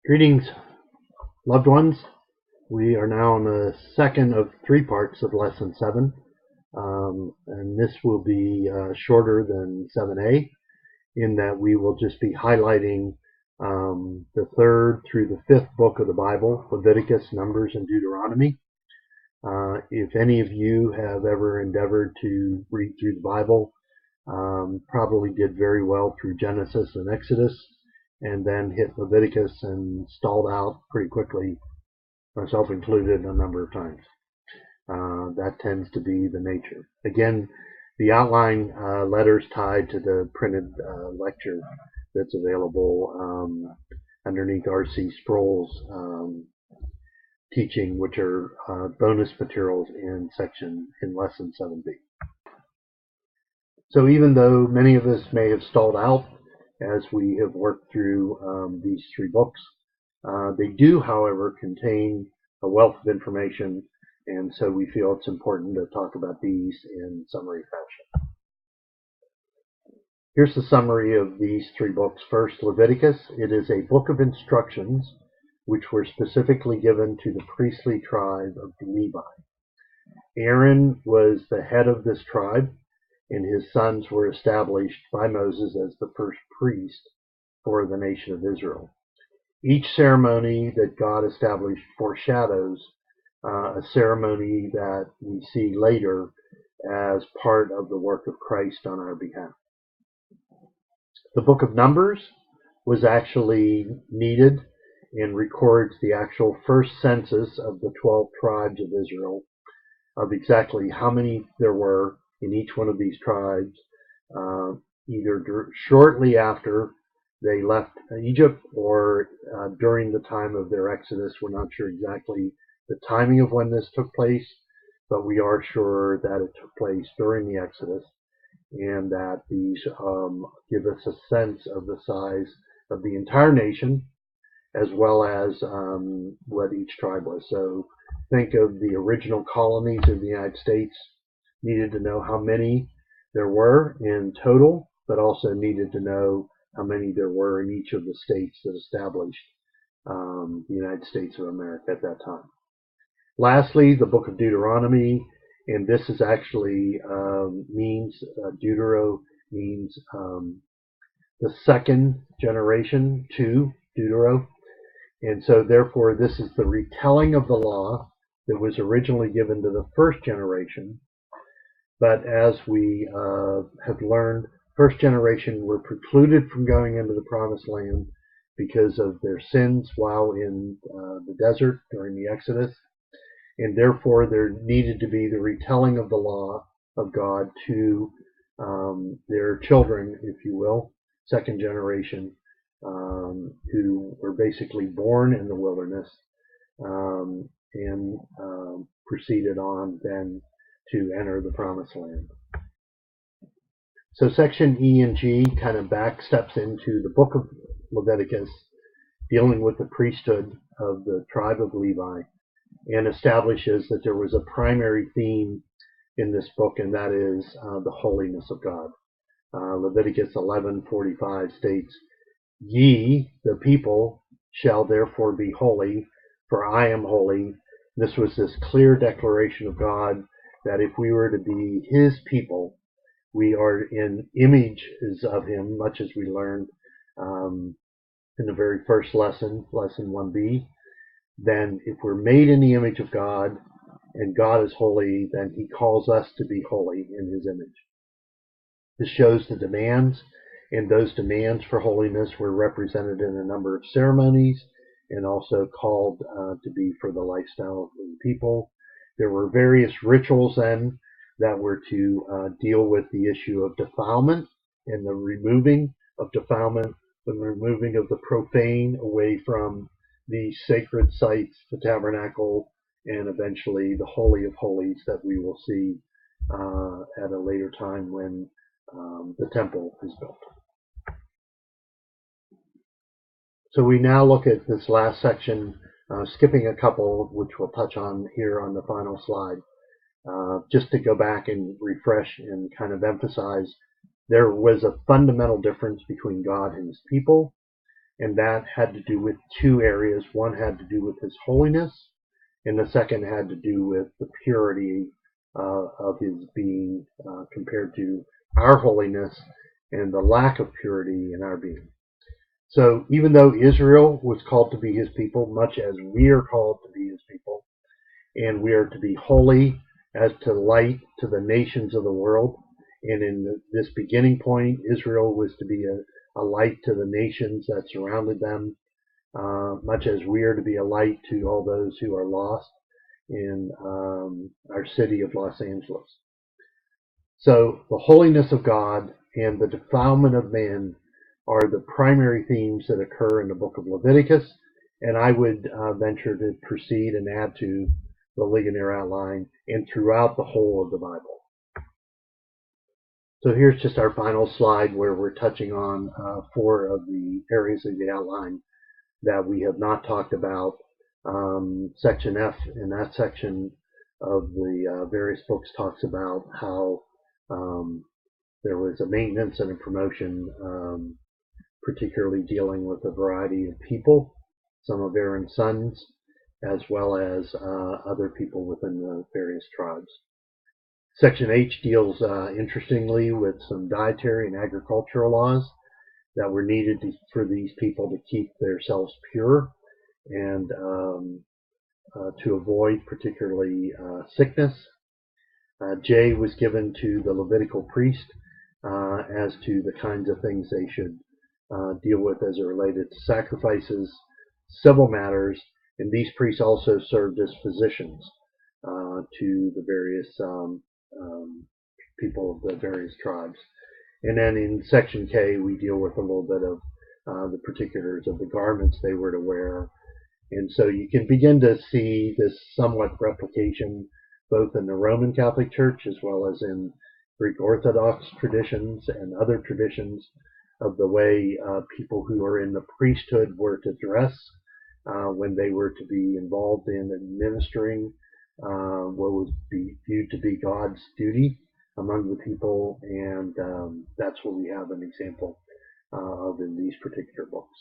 Greetings, loved ones. We are now on the second of three parts of Lesson 7, and this will be shorter than 7a in that we will just be highlighting the third through the fifth book of the Bible, Leviticus, Numbers, and Deuteronomy. If any of you have ever endeavored to read through the Bible, probably did very well through Genesis and Exodus, and then hit Leviticus and stalled out pretty quickly, myself included, a number of times. That tends to be the nature. Again, the outline letters tied to the printed lecture that's available underneath R.C. Sproul's teaching, which are bonus materials in Lesson 7b. So even though many of us may have stalled out as we have worked through these three books, they do, however, contain a wealth of information, and so we feel it's important to talk about these in summary fashion. Here's the summary of these three books. First, Leviticus. It is a book of instructions which were specifically given to the priestly tribe of Levi. Aaron was the head of this tribe, and his sons were established by Moses as the first priest for the nation of Israel. Each ceremony that God established foreshadows a ceremony that we see later as part of the work of Christ on our behalf. The book of Numbers was actually needed and records the actual first census of the 12 tribes of Israel, of exactly how many there were in each one of these tribes, either shortly after they left Egypt or during the time of their exodus. We're not sure exactly the timing of when this took place, but we are sure that it took place during the exodus, and that these give us a sense of the size of the entire nation, as well as what each tribe was. So think of the original colonies of the United States, needed to know how many there were in total, but also needed to know how many there were in each of the states that established the United States of America at that time. Lastly, the book of Deuteronomy, and this is actually Deutero means the second generation to Deutero, and so therefore this is the retelling of the law that was originally given to the first generation. But as we have learned, first generation were precluded from going into the promised land because of their sins while in the desert during the Exodus. And therefore there needed to be the retelling of the law of God to their children, if you will, second generation, who were basically born in the wilderness and proceeded on then to enter the promised land. So section E and G kind of backsteps into the book of Leviticus, dealing with the priesthood of the tribe of Levi, and establishes that there was a primary theme in this book, and that is the holiness of God. Leviticus 11:45 states, "Ye, the people, shall therefore be holy, for I am holy." This was this clear declaration of God that if we were to be his people, we are in images of him, much as we learned in the very first lesson, lesson 1b. Then if we're made in the image of God and God is holy, then he calls us to be holy in his image. This shows the demands, and those demands for holiness were represented in a number of ceremonies and also called to be for the lifestyle of the people. There were various rituals then that were to deal with the issue of defilement and the removing of defilement, the removing of the profane away from the sacred sites, the tabernacle, and eventually the Holy of Holies that we will see at a later time when the temple is built. So we now look at this last section, skipping a couple, which we'll touch on here on the final slide, just to go back and refresh and kind of emphasize there was a fundamental difference between God and his people. and that had to do with two areas. One had to do with his holiness, and the second had to do with the purity of his being compared to our holiness and the lack of purity in our being. So even though Israel was called to be his people, much as we are called to be his people, and we are to be holy as to light to the nations of the world, and in this beginning point, Israel was to be a light to the nations that surrounded them, much as we are to be a light to all those who are lost in our city of Los Angeles. So the holiness of God and the defilement of man are the primary themes that occur in the book of Leviticus, and I would venture to proceed and add to the Ligonier outline and throughout the whole of the Bible. So here's just our final slide where we're touching on 4 of the areas of the outline that we have not talked about. Section F in that section of the various books talks about how there was a maintenance and a promotion, particularly dealing with a variety of people, some of Aaron's sons, as well as other people within the various tribes. Section H deals interestingly with some dietary and agricultural laws that were needed for these people to keep themselves pure and to avoid particularly sickness. J was given to the Levitical priest as to the kinds of things they should deal with as it related to sacrifices, civil matters, and these priests also served as physicians to the various people of the various tribes. And then in section K, we deal with a little bit of the particulars of the garments they were to wear. And so you can begin to see this somewhat replication both in the Roman Catholic Church as well as in Greek Orthodox traditions and other traditions of the way people who are in the priesthood were to dress when they were to be involved in administering what was viewed to be God's duty among the people, and that's what we have an example of in these particular books.